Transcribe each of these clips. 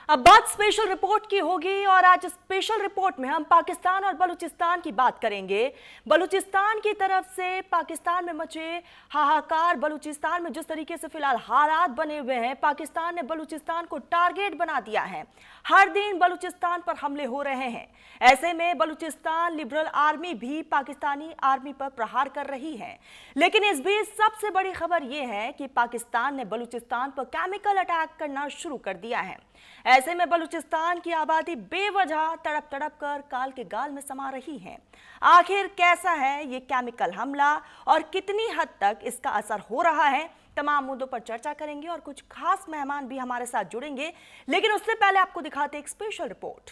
अब बात special report की होगी और आज स्पेशल रिपोर्ट में हम पाकिस्तान और बलूचिस्तान की बात करेंगे। बलूचिस्तान की तरफ से पाकिस्तान में मचे हाहाकार, बलूचिस्तान में जिस तरीके से फिलहाल हालात बने हुए हैं, पाकिस्तान ने बलूचिस्तान को टारगेट बना दिया है। हर दिन बलूचिस्तान पर हमले हो रहे हैं। ऐसे में बलूचिस्तान लिबरल आर्मी भी पाकिस्तानी आर्मी पर प्रहार कर रही है। लेकिन इस बीच सबसे बड़ी खबर यह है कि पाकिस्तान ने बलूचिस्तान पर केमिकल अटैक करना शुरू कर दिया है। ऐसे में बलूचिस्तान की आबादी बेवजह तड़प तड़प कर काल के गाल में समा रही है। आखिर कैसा है ये केमिकल हमला और कितनी हद तक इसका असर हो रहा है, तमाम मुद्दों पर चर्चा करेंगे और कुछ खास मेहमान भी हमारे साथ जुड़ेंगे। लेकिन उससे पहले आपको दिखाते एक स्पेशल रिपोर्ट।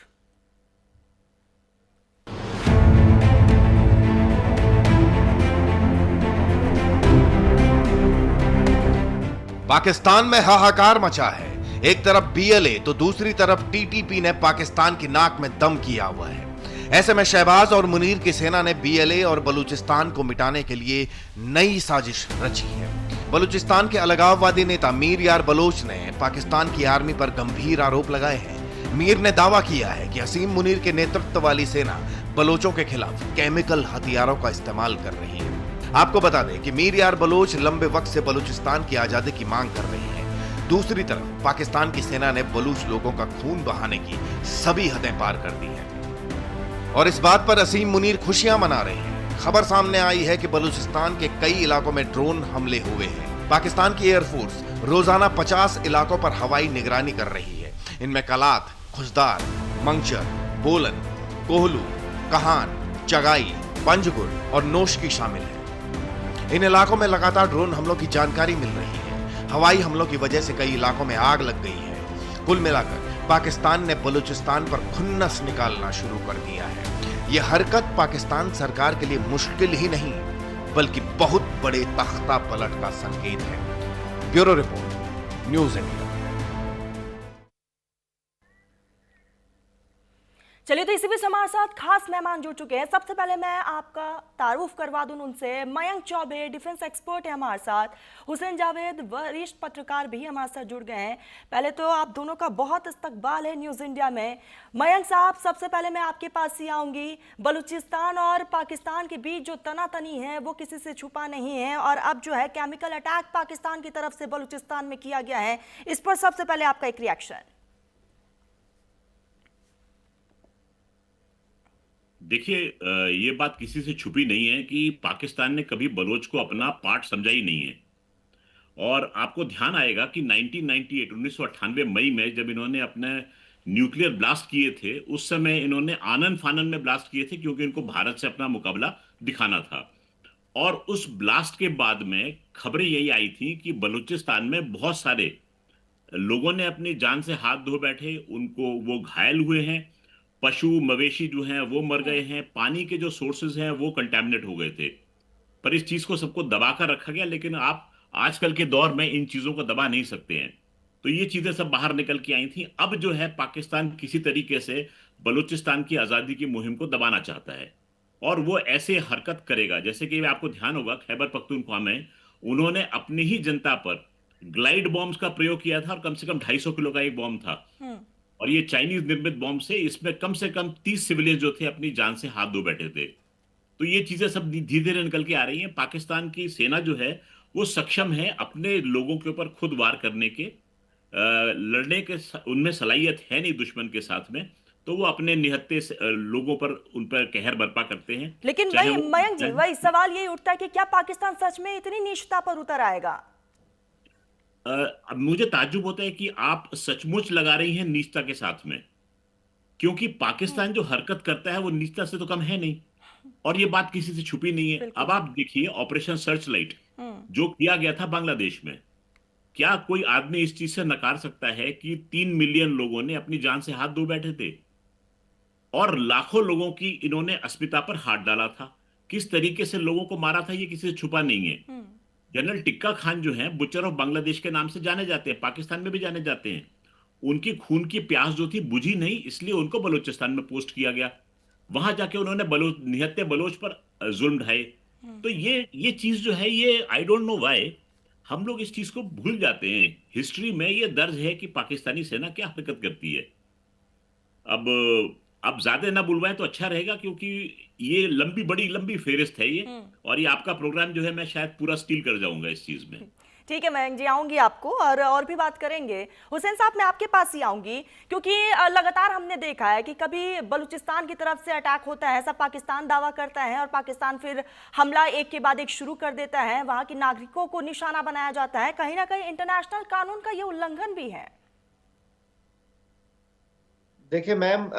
पाकिस्तान में हाहाकार मचा है। एक तरफ बीएलए तो दूसरी तरफ टीटीपी ने पाकिस्तान की नाक में दम किया हुआ है। ऐसे में शहबाज और मुनीर की सेना ने बीएलए और बलूचिस्तान को मिटाने के लिए नई साजिश रची है। बलूचिस्तान के अलगाववादी नेता मीर यार बलोच ने पाकिस्तान की आर्मी पर गंभीर आरोप लगाए हैं। मीर ने दावा किया है कि हसीम मुनीर के नेतृत्व वाली सेना बलोचों के खिलाफ केमिकल हथियारों का इस्तेमाल कर रही है। आपको बता दें कि मीर यार बलोच लंबे वक्त से बलूचिस्तान की आजादी की मांग कर रही है। दूसरी तरफ पाकिस्तान की सेना ने बलूच लोगों का खून बहाने की सभी हदें पार कर दी हैं और इस बात पर हसीम मुनीर खुशियां मना रहे हैं। खबर सामने आई है कि बलूचिस्तान के कई इलाकों में ड्रोन हमले हुए हैं। पाकिस्तान की एयरफोर्स रोजाना 50 इलाकों पर हवाई निगरानी कर रही है। इनमें कलात, खुशदार, मंगचर, बोलन, कोहलू, कहान, चगाई, पंजगुर और नोशकी शामिल है। इन इलाकों में लगातार ड्रोन हमलों की जानकारी मिल रही है। हवाई हमलों की वजह से कई इलाकों में आग लग गई है। कुल मिलाकर पाकिस्तान ने बलूचिस्तान पर खुन्नस निकालना शुरू कर दिया है। यह हरकत पाकिस्तान सरकार के लिए मुश्किल ही नहीं बल्कि बहुत बड़े तख्ता पलट का संकेत है। Bureau report, news India. चलिए, तो इसी बीच हमारे साथ खास मेहमान जुड़ चुके हैं। सबसे पहले मैं आपका तारुफ करवा दूं उनसे। मयंक चौबे डिफेंस एक्सपर्ट है हमारे साथ। हुसैन जावेद वरिष्ठ पत्रकार भी हमारे साथ जुड़ गए हैं। पहले तो आप दोनों का बहुत इस्तकबाल है न्यूज़ इंडिया में। मयंक साहब, सबसे पहले मैं आपके पास ही आऊंगी। बलूचिस्तान और पाकिस्तान के बीच जो तनातनी है वो किसी से छुपा नहीं है और अब जो है केमिकल अटैक पाकिस्तान की तरफ से बलूचिस्तान में किया गया है, इस पर सबसे पहले आपका एक रिएक्शन। देखिए, ये बात किसी से छुपी नहीं है कि पाकिस्तान ने कभी बलोच को अपना पार्ट समझा ही नहीं है। और आपको ध्यान आएगा कि 1998 मई में जब इन्होंने अपने न्यूक्लियर ब्लास्ट किए थे, उस समय इन्होंने आनन फानन में ब्लास्ट किए थे क्योंकि इनको भारत से अपना मुकाबला दिखाना था। और उस ब्लास्ट के बाद में खबरें यही आई थी कि बलूचिस्तान में बहुत सारे लोगों ने अपनी जान से हाथ धो बैठे, उनको वो घायल हुए हैं, पशु मवेशी जो हैं वो मर गए हैं, पानी के जो सोर्सेज हैं वो कंटेमिनेट हो गए थे। पर इस चीज को सबको दबा कर रखा गया, लेकिन आप आजकल के दौर में इन चीजों को दबा नहीं सकते हैं। तो ये चीजें सब बाहर निकल के आई थी। अब जो है पाकिस्तान किसी तरीके से बलूचिस्तान की आजादी की मुहिम को दबाना चाहता है और वो ऐसे हरकत करेगा जैसे कि आपको ध्यान होगा खैबर पख्तूनख्वा में उन्होंने अपनी ही जनता पर ग्लाइड बॉम्ब्स का प्रयोग किया था और कम से कम 250 किलो का एक बॉम्ब था। और ये चाइनीज निर्मित बॉम्ब से इसमें कम से कम 30 सिविलियन जो थे अपनी जान से हाथ धो बैठे थे। तो ये चीजें सब धीरे धीरे निकल के आ रही हैं। पाकिस्तान की सेना जो है वो सक्षम है अपने लोगों के ऊपर खुद वार करने के, लड़ने के उनमें सलाहियत है नहीं दुश्मन के साथ में, तो वो अपने निहत्ते लोगों पर उन पर कहर बरपा करते हैं। लेकिन वही मयंक जी, वही सवाल यही उठता है कि क्या पाकिस्तान सच में इतनी नीचता पर उतर आएगा? अब मुझे ताज्जुब होता है कि आप सचमुच लगा रही हैं नीचता के साथ में, क्योंकि पाकिस्तान जो हरकत करता है वो नीचता से तो कम है नहीं और ये बात किसी से छुपी नहीं है। अब आप देखिए ऑपरेशन सर्च लाइट जो किया गया था बांग्लादेश में, क्या कोई आदमी इस चीज से नकार सकता है कि 3 मिलियन लोगों ने अपनी जान से हाथ धो बैठे थे और लाखों लोगों की इन्होंने अस्मिता पर हाथ डाला था। किस तरीके से लोगों को मारा था ये किसी से छुपा नहीं है। जनरल टिक्का खान जो है बुचर ऑफ बांग्लादेश के नाम से जाने जाते हैं, पाकिस्तान में भी जाने जाते हैं। उनकी खून की प्यास जो थी बुझी नहीं, इसलिए उनको बलूचिस्तान में पोस्ट किया गया। वहां जाके उन्होंने निहत्ते बलोच पर जुल्म ढाए। तो ये चीज जो है ये आई डोंट नो व्हाई हम लोग इस चीज को भूल जाते हैं। हिस्ट्री में ये दर्ज है कि पाकिस्तानी सेना क्या हरकत करती है। अब ज्यादा ना बुलवाएं तो अच्छा रहेगा, क्योंकि ये बड़ी लंबी फेहरिस्त है ये, और ये आपका प्रोग्राम जो है मैं शायद पूरा स्टील कर जाऊंगा इस चीज में। ठीक है मयंक जी, आऊंगी आपको और भी बात करेंगे। हुसैन साहब, मैं आपके पास ही आऊंगी, क्योंकि लगातार हमने देखा है कि कभी बलूचिस्तान की तरफ से अटैक होता है, ऐसा पाकिस्तान दावा करता है, और पाकिस्तान फिर हमला एक के बाद एक शुरू कर देता है, वहां के नागरिकों को निशाना बनाया जाता है। कहीं ना कहीं इंटरनेशनल कानून का ये उल्लंघन भी है। देखिए मैम,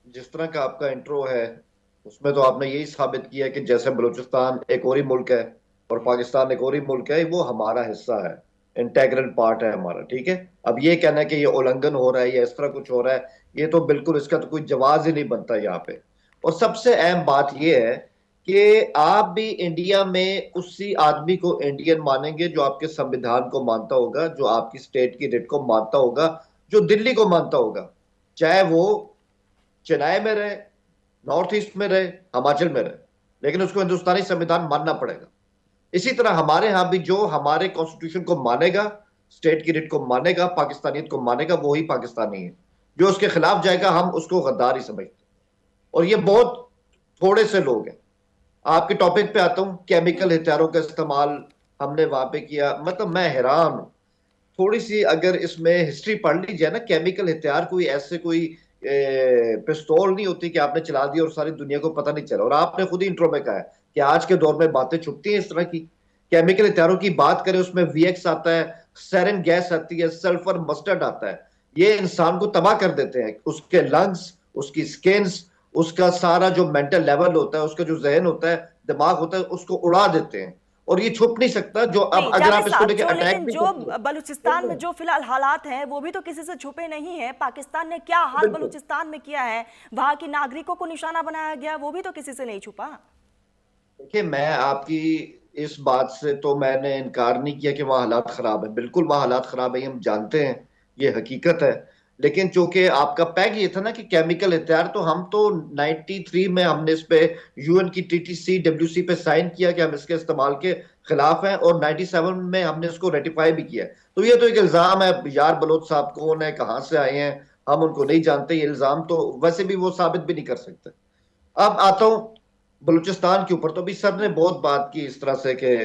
जिस तरह का आपका इंट्रो है उसमें तो आपने यही साबित किया कि जैसे बलूचिस्तान एक और ही मुल्क है और पाकिस्तान एक और ही मुल्क है, वो हमारा हिस्सा है, इंटेग्रल पार्ट है हमारा। ठीक है, अब ये कहना है कि ये उल्लंघन हो रहा है या इस तरह कुछ हो रहा है, ये तो बिल्कुल, इसका तो कोई जवाब ही नहीं बनता यहाँ पे। और सबसे अहम बात ये है कि आप भी इंडिया में उसी आदमी को इंडियन मानेंगे जो आपके संविधान को मानता होगा, जो आपकी स्टेट की रिट को मानता होगा, जो दिल्ली को मानता होगा, चाहे वो चेन्नई में रहे, नॉर्थ ईस्ट में रहे, हिमाचल में रहे, लेकिन उसको हिंदुस्तानी संविधान मानना पड़ेगा। इसी तरह हमारे यहां भी जो हमारे कॉन्स्टिट्यूशन को मानेगा, स्टेट की रिट को मानेगा, पाकिस्तानियत को मानेगा, वो ही पाकिस्तानी है। जो उसके खिलाफ जाएगा हम उसको गद्दार ही समझते हैं, और ये बहुत थोड़े से लोग हैं। आपके टॉपिक पे आता हूं, केमिकल हथियारों का इस्तेमाल हमने वहां पे किया, मतलब मैं हैरान हूं। थोड़ी सी अगर इसमें हिस्ट्री पढ़ ली जाए ना, केमिकल हथियार कोई ऐसे कोई पिस्तौल नहीं होती कि आपने चला दिया और सारी दुनिया को पता नहीं चला। और आपने खुद ही इंट्रो में कहा है कि आज के दौर में बातें छुपती हैं इस तरह की। केमिकल हथियारों की बात करें, उसमें वीएक्स आता है, सेरिन गैस आती है, सल्फर मस्टर्ड आता है, ये इंसान को तबाह कर देते हैं। उसके लंग्स, उसकी स्किन्स, उसका सारा जो मेंटल लेवल होता है, उसका जो जहन होता है, दिमाग होता है, उसको उड़ा देते हैं। और ये छुप नहीं सकता। जो अब अगर आप इसको लेके अटैक भी जो बलूचिस्तान में जो फिलहाल हालात हैं वो भी तो किसी से छुपे नहीं है। पाकिस्तान ने क्या हाल बलूचिस्तान में किया है, वहां की नागरिकों को निशाना बनाया गया, वो भी तो किसी से नहीं छुपा। देखिए, मैं आपकी इस बात से तो मैंने इनकार नहीं किया कि वहाँ हालात खराब है, बिल्कुल वहाँ हालात खराब है, हम जानते हैं, ये हकीकत है। लेकिन चूंकि आपका पैग ये था ना कि केमिकल हथियार, तो हम तो 93 में हमने इस पे यूएन की टीटीसी डब्ल्यूसी पे साइन किया कि हम इसके इस्तेमाल के खिलाफ हैं, और 97 में हमने इसको रेटिफाई भी किया। तो ये तो एक इल्जाम है, यार बलोच साहब कौन है, कहाँ से आए हैं, हम उनको नहीं जानते, ये इल्जाम तो वैसे भी वो साबित भी नहीं कर सकते। अब आता हूँ बलूचिस्तान के ऊपर। तो अभी सर ने बहुत बात की इस तरह से कि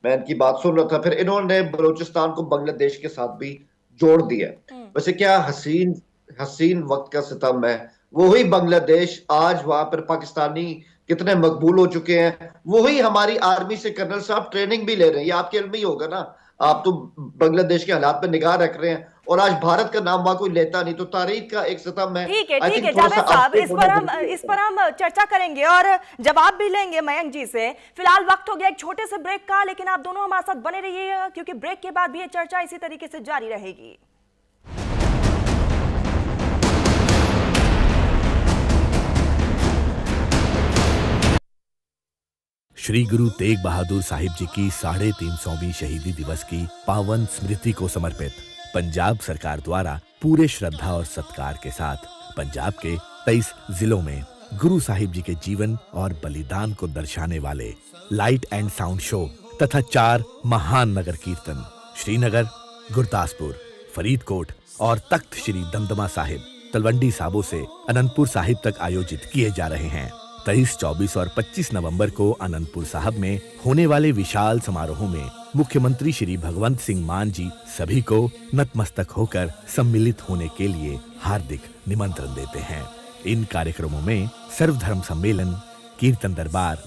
मैं इनकी बात सुन रहा था, फिर इन्होंने बलूचिस्तान को बांग्लादेश के साथ भी जोड़ दिया। वैसे क्या हसीन वक्त का सितम है, वही बांग्लादेश आज वहां पर पाकिस्तानी कितने मकबूल हो चुके हैं। वही हमारी आर्मी से कर्नल साहब ट्रेनिंग भी ले रहे हैं, ये आपके इल्म ही होगा ना, आप तो बांग्लादेश के हालात पर निगाह रख रहे हैं, और आज भारत का नाम वहां कोई लेता नहीं। तो तारीख का एक सितम है। ठीक है जावेद साहब, इस पर हम चर्चा करेंगे और जवाब भी लेंगे मयंक जी से। फिलहाल वक्त हो गया एक छोटे से ब्रेक का, लेकिन आप दोनों हमारे साथ बने रहिए, क्योंकि ब्रेक के बाद भी ये चर्चा इसी तरीके से जारी रहेगी। श्री गुरु तेग बहादुर साहिब जी की 350वीं शहीदी दिवस की पावन स्मृति को समर्पित पंजाब सरकार द्वारा पूरे श्रद्धा और सत्कार के साथ पंजाब के 23 जिलों में गुरु साहिब जी के जीवन और बलिदान को दर्शाने वाले लाइट एंड साउंड शो तथा 4 महान नगर कीर्तन श्रीनगर, गुरदासपुर, फरीदकोट और तख्त श्री दमदमा साहिब, तलवंडी साबो से अनंतपुर साहिब तक आयोजित किए जा रहे हैं। 23, 24 और 25 नवंबर को अनंतपुर साहब में होने वाले विशाल समारोह में मुख्यमंत्री श्री भगवंत सिंह मान जी सभी को नतमस्तक होकर सम्मिलित होने के लिए हार्दिक निमंत्रण देते हैं। इन कार्यक्रमों में सर्वधर्म सम्मेलन, कीर्तन दरबार,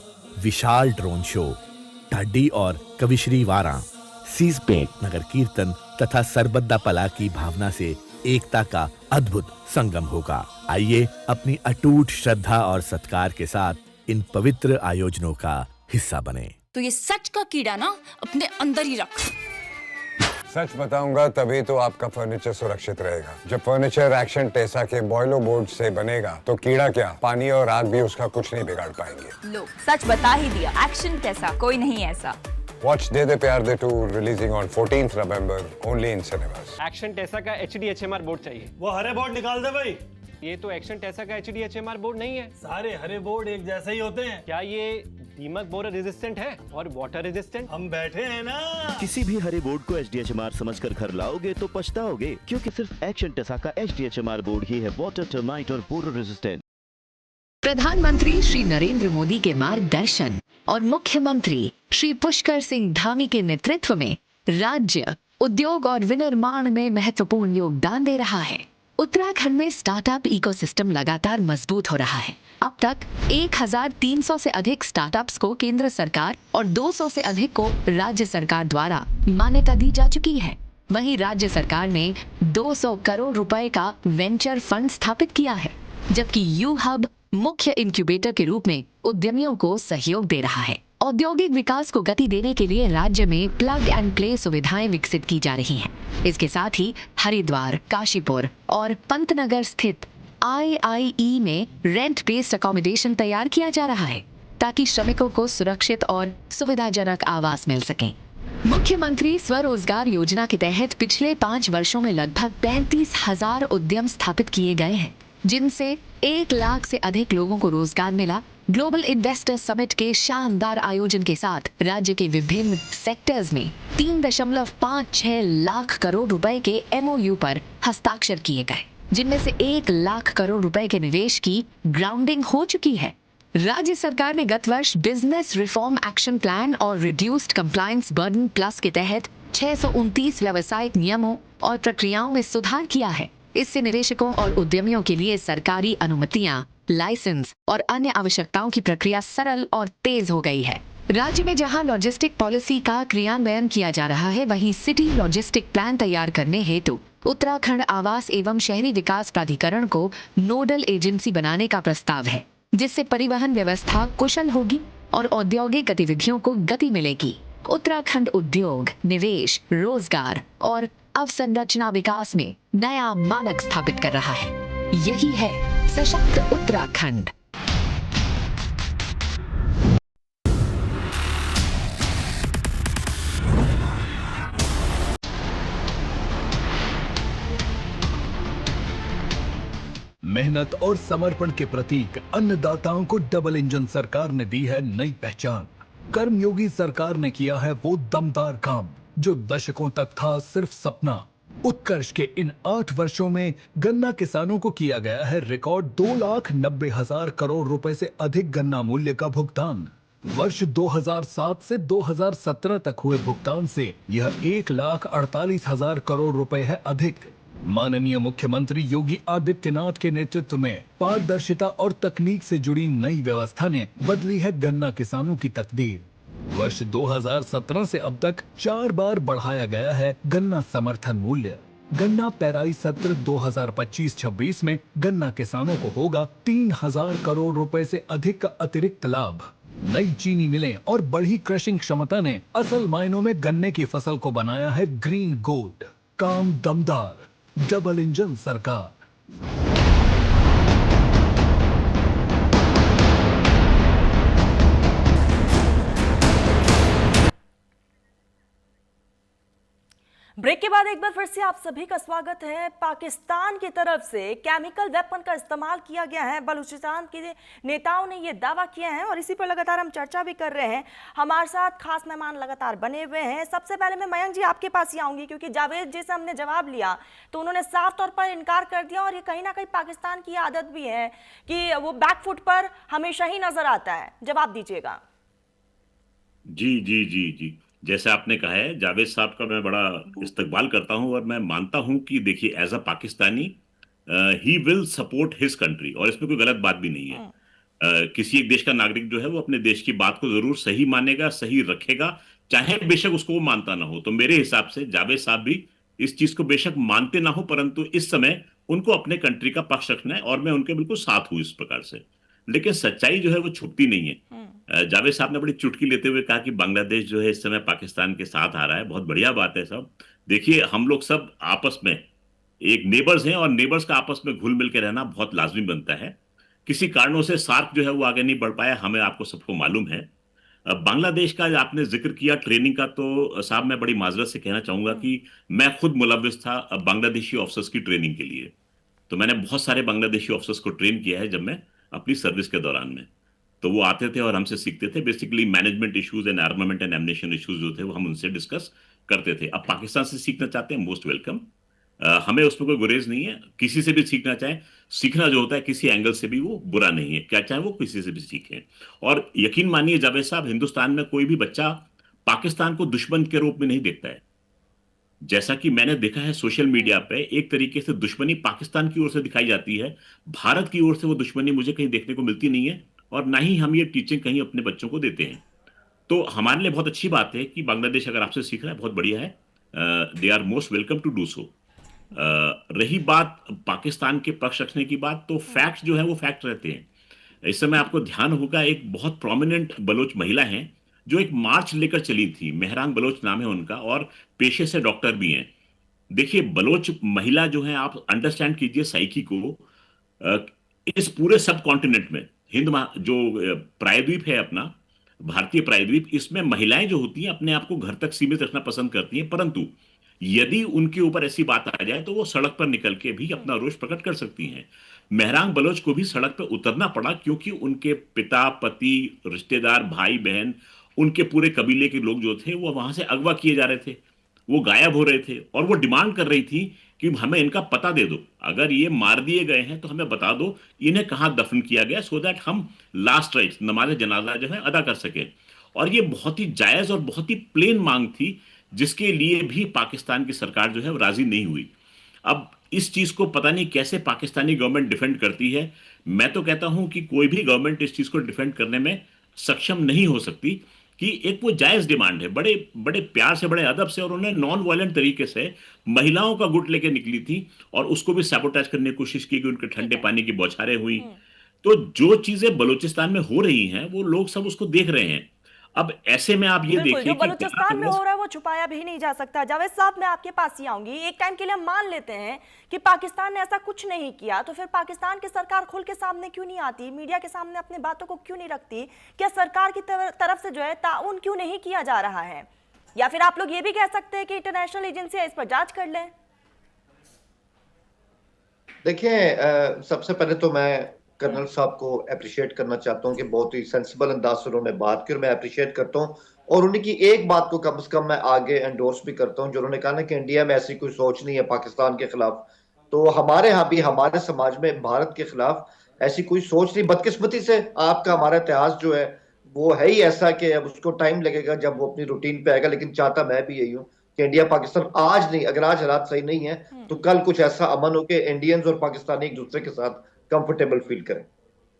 विशाल ड्रोन शो, ढाडी और कविश्री वारा, सीस पेंट नगर कीर्तन तथा सरबद्दा पला की भावना से एकता का अद्भुत संगम होगा। आइए अपनी अटूट श्रद्धा और सत्कार के साथ इन पवित्र आयोजनों का हिस्सा बने। तो ये सच का कीड़ा ना अपने अंदर ही रख। सच बताऊंगा तभी तो आपका फर्नीचर सुरक्षित रहेगा। जब फर्नीचर एक्शन टेसा के बॉयलो बोर्ड से बनेगा तो कीड़ा क्या, पानी और आग भी उसका कुछ नहीं बिगाड़ पाएंगे। लो, सच बता ही दिया। एक्शन टेसा, कोई नहीं ऐसा। Watch दे दे प्यार दे 2 releasing on 14th November only in cinemas। Action Tesa का HDHMR बोर्ड चाहिए। वो हरे बोर्ड निकाल दे भाई। ये तो एक्शन टेसा का HDHMR बोर्ड नहीं है। सारे हरे बोर्ड एक जैसे ही होते हैं। क्या ये दीमक बोरर रेजिस्टेंट है और वाटर रेजिस्टेंट। हम बैठे हैं ना। किसी भी हरे बोर्ड को HDHMR समझकर घर लाओगे तो पछताओगे, क्योंकि सिर्फ एक्शन टेसा का HDHMR बोर्ड ही है वाटर, टर्माइट और बोरर रेजिस्टेंट। प्रधानमंत्री श्री नरेंद्र मोदी के मार्गदर्शन और मुख्यमंत्री श्री पुष्कर सिंह धामी के नेतृत्व में राज्य उद्योग और विनिर्माण में महत्वपूर्ण योगदान दे रहा है। उत्तराखंड में स्टार्टअप इकोसिस्टम लगातार मजबूत हो रहा है। अब तक 1300 से अधिक स्टार्टअप्स को केंद्र सरकार और 200 से अधिक को राज्य सरकार द्वारा मान्यता दी जा चुकी है। वहीं राज्य सरकार ने 200 करोड़ रुपए का वेंचर फंड स्थापित किया है, जबकि यू हब मुख्य इंक्यूबेटर के रूप में उद्यमियों को सहयोग दे रहा है। औद्योगिक विकास को गति देने के लिए राज्य में प्लग एंड प्ले सुविधाएं विकसित की जा रही हैं। इसके साथ ही हरिद्वार, काशीपुर और पंतनगर स्थित IIE में रेंट बेस्ड अकोमोडेशन तैयार किया जा रहा है, ताकि श्रमिकों को सुरक्षित और सुविधाजनक आवास मिल सके। मुख्यमंत्री स्वरोजगार योजना के तहत पिछले 5 वर्षों में लगभग 35,000 उद्यम स्थापित किए गए हैं, जिनसे 1 लाख से अधिक लोगों को रोजगार मिला। ग्लोबल इन्वेस्टर समिट के शानदार आयोजन के साथ राज्य के विभिन्न सेक्टर्स में 3.56 लाख करोड़ रुपए के MOU पर हस्ताक्षर किए गए, जिनमें से 1 लाख करोड़ रुपए के निवेश की ग्राउंडिंग हो चुकी है। राज्य सरकार ने गत वर्ष बिजनेस रिफॉर्म एक्शन प्लान और रिड्यूस्ड कंप्लायंस बर्डन प्लस के तहत 629 व्यावसायिक नियमों और प्रक्रियाओं में सुधार किया है। इससे निवेशकों और उद्यमियों के लिए सरकारी अनुमतियां, लाइसेंस और अन्य आवश्यकताओं की प्रक्रिया सरल और तेज हो गई है। राज्य में जहां लॉजिस्टिक पॉलिसी का क्रियान्वयन किया जा रहा है, वहीं सिटी लॉजिस्टिक प्लान तैयार करने हेतु उत्तराखंड आवास एवं शहरी विकास प्राधिकरण को नोडल एजेंसी बनाने का प्रस्ताव है, जिससे परिवहन व्यवस्था कुशल होगी और औद्योगिक गतिविधियों को गति मिलेगी। उत्तराखंड उद्योग, निवेश, रोजगार और अवसंरचना विकास में नया मानक स्थापित कर रहा है। यही है सशक्त उत्तराखंड। मेहनत और समर्पण के प्रतीक अन्नदाताओं को डबल इंजन सरकार ने दी है नई पहचान। कर्मयोगी सरकार ने किया है वो दमदार काम जो दशकों तक था सिर्फ सपना। उत्कर्ष के इन 8 वर्षों में गन्ना किसानों को किया गया है रिकॉर्ड 2,90,000 करोड़ रुपए से अधिक गन्ना मूल्य का भुगतान। वर्ष 2007 से 2017 तक हुए भुगतान से यह 1,48,000 करोड़ रुपए है अधिक। माननीय मुख्यमंत्री योगी आदित्यनाथ के नेतृत्व में पारदर्शिता और तकनीक से जुड़ी नई व्यवस्था ने बदली है गन्ना किसानों की तकदीर। वर्ष 2017 से अब तक 4 बार बढ़ाया गया है गन्ना समर्थन मूल्य। गन्ना पेराई सत्र 2025-26 में गन्ना किसानों को होगा 3,000 करोड़ रुपए से अधिक का अतिरिक्त लाभ। नई चीनी मिलें और बढ़ी क्रशिंग क्षमता ने असल मायनों में गन्ने की फसल को बनाया है ग्रीन गोल्ड। काम दमदार, डबल इंजन सरकार। ब्रेक के बाद एक बार फिर से आप सभी का स्वागत है। पाकिस्तान की तरफ से केमिकल वेपन का इस्तेमाल किया गया है, बलूचिस्तान के नेताओं ने यह दावा किया है और इसी पर लगातार हम चर्चा भी कर रहे हैं। हमारे साथ खास मेहमान लगातार बने हुए हैं। सबसे पहले मैं मयंक जी आपके पास ही आऊंगी, क्योंकि जावेद जी से हमने जवाब लिया तो उन्होंने साफ तौर पर इनकार कर दिया, और ये कहीं ना कहीं पाकिस्तान की आदत भी है कि वो बैकफुट पर हमेशा ही नजर आता है। जवाब दीजिएगा। जी जी जी जी, जैसे आपने कहा है, जावेद साहब का मैं बड़ा इस्तकबाल करता हूं और मैं मानता हूं कि देखिए as a Pakistani he will support his country, और इसमें कोई गलत बात भी नहीं है। किसी एक देश का नागरिक जो है वो अपने देश की बात को जरूर सही मानेगा, सही रखेगा, चाहे बेशक उसको वो मानता ना हो। तो मेरे हिसाब से जावेद साहब भी इस चीज को बेशक मानते ना हो, परंतु इस समय उनको अपने कंट्री का पक्ष रखना है और मैं उनके बिल्कुल साथ हूं इस प्रकार से। लेकिन सच्चाई जो है वो छुपती नहीं है। जावेद साहब ने बड़ी चुटकी लेते हुए कहा कि बांग्लादेश जो है इस समय पाकिस्तान के साथ आ रहा है। बहुत बढ़िया बात है साहब। देखिए, हम लोग सब आपस में एक नेबर्स हैं और नेबर्स का आपस में घुल मिल के रहना बहुत लाजमी बनता है। किसी कारणों से सार्क जो है वो आगे नहीं बढ़ पाया, हमें आपको सबको मालूम है। बांग्लादेश का आपने जिक्र किया ट्रेनिंग का, तो साहब मैं बड़ी माजरत से कहना चाहूंगा कि मैं खुद मुलव्विस था बांग्लादेशी ऑफिसर्स की ट्रेनिंग के लिए। तो मैंने बहुत सारे बांग्लादेशी ऑफिसर्स को ट्रेन किया है जब मैं अपनी सर्विस के दौरान में। तो वो आते थे और हमसे सीखते थे। Basically management issues and armament and ammunition issues जो थे वो हम उनसे डिस्कस करते थे। अब पाकिस्तान से सीखना चाहते हैं, मोस्ट वेलकम। हमें उसमें कोई गुरेज नहीं है, किसी से भी सीखना चाहे। सीखना जो होता है किसी एंगल से भी वो बुरा नहीं है, क्या चाहे वो किसी से भी सीखें। और यकीन मानिए जावेद साहब, हिंदुस्तान में कोई भी बच्चा पाकिस्तान को दुश्मन के रूप में नहीं देखता है। जैसा कि मैंने देखा है सोशल मीडिया पे, एक तरीके से दुश्मनी पाकिस्तान की ओर से दिखाई जाती है, भारत की ओर से वो दुश्मनी मुझे कहीं देखने को मिलती नहीं है, और ना ही हम ये टीचिंग कहीं अपने बच्चों को देते हैं। तो हमारे लिए बहुत अच्छी बात है कि बांग्लादेश अगर आपसे सीख रहा है, बहुत बढ़िया है। They are most welcome to do so. रही बात पाकिस्तान के पक्ष रखने की बात, तो फैक्ट जो है वो फैक्ट रहते हैं। इस समय आपको ध्यान होगा, एक बहुत प्रोमिनेंट बलोच महिला हैं जो एक मार्च लेकर चली थी, मेहरांग बलोच नाम है उनका, और पेशे से डॉक्टर भी हैं। देखिए, बलोच महिला जो है, आप अंडरस्टैंड कीजिए साइकी को। इस पूरे सब कॉन्टिनेंट में जो प्रायद्वीप है अपना, भारतीय प्रायद्वीप, इसमें महिलाएं जो होती हैं अपने आप को घर तक सीमित रखना पसंद करती हैं, परंतु यदि उनके ऊपर ऐसी बात आ जाए तो वो सड़क पर निकल के भी अपना रोष प्रकट कर सकती हैं। मेहरांग बलोच को भी सड़क पर उतरना पड़ा, क्योंकि उनके पिता, पति, रिश्तेदार, भाई बहन, उनके पूरे कबीले के लोग जो थे वो वहां से अगवा किए जा रहे थे, वो गायब हो रहे थे, और वो डिमांड कर रही थी कि हमें इनका पता दे दो, अगर ये मार दिए गए हैं तो हमें बता दो इन्हें कहाँ दफन किया गया, सो दैट हम लास्ट राइट्स, नमाज जनाजा जो है अदा कर सके। और ये बहुत ही जायज और बहुत ही प्लेन मांग थी, जिसके लिए भी पाकिस्तान की सरकार जो है वो राजी नहीं हुई। अब इस चीज को पता नहीं कैसे पाकिस्तानी गवर्नमेंट डिफेंड करती है। मैं तो कहता हूं कि कोई भी गवर्नमेंट इस चीज को डिफेंड करने में सक्षम नहीं हो सकती, कि एक वो जायज डिमांड है, बड़े बड़े प्यार से, बड़े अदब से, और उन्होंने नॉन वायलेंट तरीके से महिलाओं का गुट लेके निकली थी, और उसको भी सैबोटाइज करने की कोशिश की कि उनके ठंडे पानी की बौछारें हुई। तो जो चीजें बलूचिस्तान में हो रही हैं वो लोग सब उसको देख रहे हैं। अब ऐसे में आप ये देखिए जो बलूचिस्तान में हो रहा है वो छुपाया भी नहीं जा सकता। जावेद साहब, मैं आपके पास ही आऊंगी। एक टाइम के लिए हम मान लेते हैं कि पाकिस्तान ने ऐसा कुछ नहीं किया, तो फिर पाकिस्तान की सरकार खुल के सामने क्यों नहीं आती, मीडिया के सामने अपनी बातों को क्यों नहीं रखती? क्या सरकार की तरफ से जो है ताउन क्यों नहीं किया जा रहा है? या फिर आप लोग ये भी कह सकते हैं कि इंटरनेशनल एजेंसियां इस पर जांच कर लें? देखिए, सबसे पहले तो मैं कर्नल साहब को अप्रिशिएट करना चाहता हूं कि बहुत ही सेंसिबल अंदाज से उन्होंने बात की, और मैं अप्रिशिएट करता हूं। और उनकी एक बात को कम से कम मैं आगे एंडोर्स भी करता हूं, जो उन्होंने कहा ना कि इंडिया में ऐसी कोई सोच नहीं है पाकिस्तान के खिलाफ। तो हमारे यहाँ भी, हमारे समाज में भारत के खिलाफ ऐसी कोई सोच नहीं। बदकिस्मती से आपका हमारा इतिहास जो है वो है ही ऐसा कि अब उसको टाइम लगेगा जब वो अपनी रूटीन पे आएगा। लेकिन चाहता मैं भी यही हूँ कि इंडिया पाकिस्तान आज नहीं, अगर आज हालात सही नहीं है तो कल कुछ ऐसा अमन हो कि इंडियंस और पाकिस्तानी एक दूसरे के साथ कंफर्टेबल फील करें।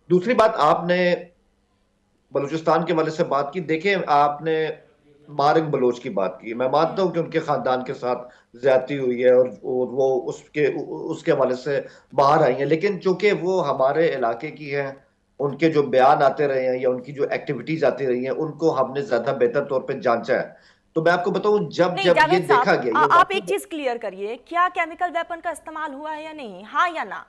दूसरी बात, आपने बलूचिस्तान के वाले से बात की। देखिए, आपने मारिंग बलोच की बात की, मैं मानता हूं कि उनके खानदान के साथ ज्यादती हुई है और वो उसके हवाले से बाहर आई है, लेकिन चूंकि वो हमारे इलाके की है, उनके जो बयान आते रहे हैं या उनकी जो एक्टिविटीज आती रही हैं, उनको हमने ज्यादा बेहतर तौर पे जांचा है। तो मैं आपको बताऊं, जब ये देखा गया, आप एक चीज क्लियर करिए, क्या केमिकल वेपन का इस्तेमाल हुआ है या नहीं, हाँ या ना?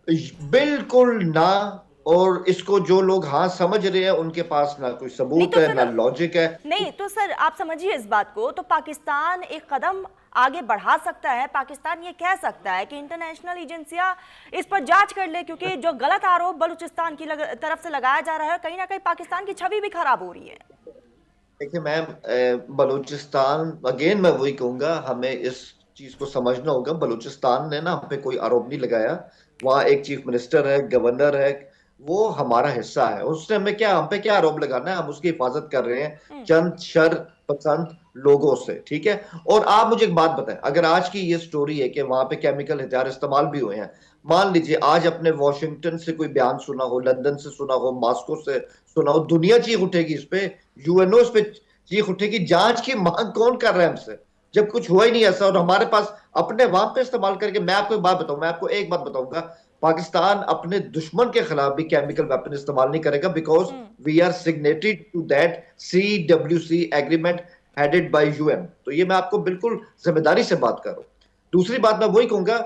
बिल्कुल ना। और इसको जो लोग हाँ समझ रहे हैं, उनके पास ना कोई सबूत है, ना लॉजिक है। नहीं तो सर, आप समझिए इस बात को, तो पाकिस्तान एक कदम आगे बढ़ा सकता है। पाकिस्तान ये कह सकता है कि इंटरनेशनल एजेंसियां इस पर जांच कर ले, क्योंकि जो गलत आरोप बलूचिस्तान की तरफ से लगाया जा रहा है, कहीं ना कहीं पाकिस्तान की छवि भी खराब हो रही है। देखिए मैम, बलूचिस्तान, अगेन मैं वही कहूंगा, हमें इस चीज को समझना होगा। बलूचिस्तान ने ना हम पे कोई आरोप नहीं लगाया। वहाँ एक चीफ मिनिस्टर है, गवर्नर है, वो हमारा हिस्सा है। उसने हम पे क्या आरोप लगाना है? हम उसकी हिफाजत कर रहे हैं चंद शर पसंद लोगों से, ठीक है। और आप मुझे एक बात बताएं, अगर आज की ये स्टोरी है कि वहां पे केमिकल हथियार इस्तेमाल भी हुए हैं, मान लीजिए आज अपने वॉशिंगटन से कोई बयान सुना हो, लंदन से सुना हो, मॉस्को से सुना हो, दुनिया चीख उठेगी इस पे, यूएनओ इस पे चीख उठेगी। जांच की मांग कौन कर रहा है हमसे, जब कुछ हुआ ही नहीं ऐसा? और हमारे पास अपने वहां पे इस्तेमाल करके, मैं आपको एक बात बताऊंगा, पाकिस्तान अपने दुश्मन के खिलाफ भी केमिकल वेपन इस्तेमाल नहीं करेगा, because we are signatory to that CWC agreement headed by UN। तो ये मैं आपको बिल्कुल जिम्मेदारी से बात कर रहा हूँ। दूसरी बात मैं वही कहूंगा,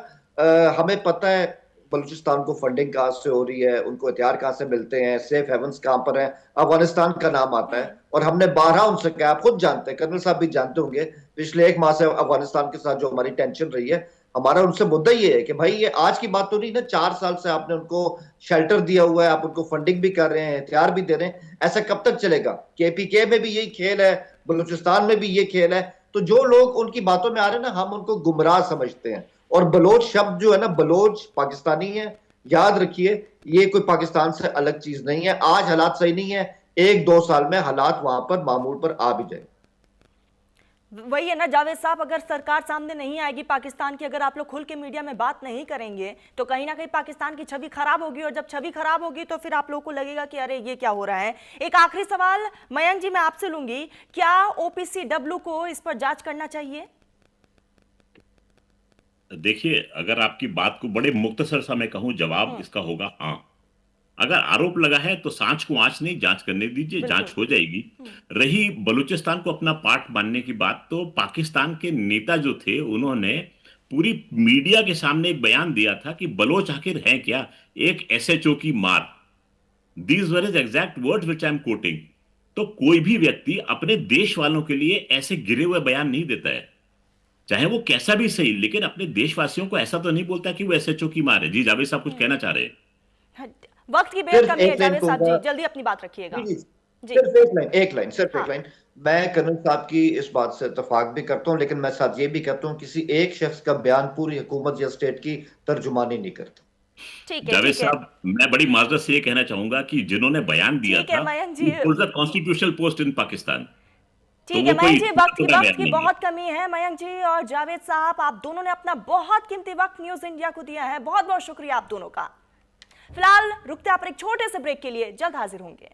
हमें पता है बलूचिस्तान को फंडिंग कहाँ से हो रही है, उनको हथियार कहाँ से मिलते हैं, सेफ हेवंस कहाँ पर है, अफगानिस्तान का नाम आता है। और हमने 12 उनसे कहा, आप खुद जानते हैं, कर्नल साहब भी जानते होंगे, पिछले 1 माह से अफगानिस्तान के साथ जो हमारी टेंशन रही है, हमारा उनसे मुद्दा ये है कि भाई ये आज की बात तो नहीं ना, 4 साल से आपने उनको शेल्टर दिया हुआ है, आप उनको फंडिंग भी कर रहे हैं, हथियार भी दे रहे हैं, ऐसा कब तक चलेगा? केपीके में भी यही खेल है, बलूचिस्तान में भी ये खेल है। तो जो लोग उनकी बातों में आ रहे हैं ना, हम उनको गुमराह समझते हैं। और बलोच शब्द जो है ना, बलोच पाकिस्तानी है, याद रखिए, ये कोई पाकिस्तान से अलग चीज नहीं है। आज हालात सही नहीं है, 1-2 साल में हालात वहां पर मामूल पर आ भी जाए। वही है ना जावेद साहब, अगर सरकार सामने नहीं आएगी पाकिस्तान की, अगर आप लोग खुल के मीडिया में बात नहीं करेंगे, तो कहीं ना कहीं पाकिस्तान की छवि खराब होगी, और जब छवि खराब होगी तो फिर आप लोगों को लगेगा कि अरे ये क्या हो रहा है। एक आखिरी सवाल मयंक जी मैं आपसे लूंगी, क्या OPCW को इस पर जांच करना चाहिए? देखिए, अगर आपकी बात को बड़े मुख्तसर सा मैं कहूं, जवाब इसका होगा हाँ। अगर आरोप लगा है तो सांच को आंच नहीं, जांच करने दीजिए, जांच हो जाएगी। रही बलूचिस्तान को अपना पार्ट मानने की बात, तो पाकिस्तान के नेता जो थे उन्होंने पूरी मीडिया के सामने एक बयान दिया था कि बलोच आखिर है क्या, एक SHO की मार। These were is exact words which I am quoting. तो कोई भी व्यक्ति अपने देश वालों के लिए ऐसे गिरे हुए बयान नहीं देता है, चाहे वो कैसा भी सही, लेकिन अपने देशवासियों को ऐसा तो नहीं बोलता कि वो SHO की मार है। जी जावेद साहब कुछ कहना चाह रहे हैं? वक्त की बेहद कमी है जावेद साहब जी, जल्दी अपनी बात रखिएगा। सिर्फ एक लाइन। मैं कर्नल साहब की इस बात से इत्तेफाक भी करता हूं, लेकिन मैं साथ ये भी कहता हूं किसी एक शख्स का बयान पूरी हुकूमत या स्टेट की तर्जुमानी नहीं करता। ठीक है जावेद साहब, मैं बड़ी माजरत से ये कहना चाहूंगा कि जिन्होंने बयान दिया था, कॉन्स्टिट्यूशनल पोस्ट इन पाकिस्तान। ठीक है मयंक जी, वक्त की बहुत कमी है। मयंक जी और जावेद साहब, आप दोनों ने अपना बहुत कीमती वक्त न्यूज इंडिया को दिया है, बहुत बहुत शुक्रिया आप दोनों का। फिलहाल रुकते आप एक छोटे से ब्रेक के लिए, जल्द हाजिर होंगे।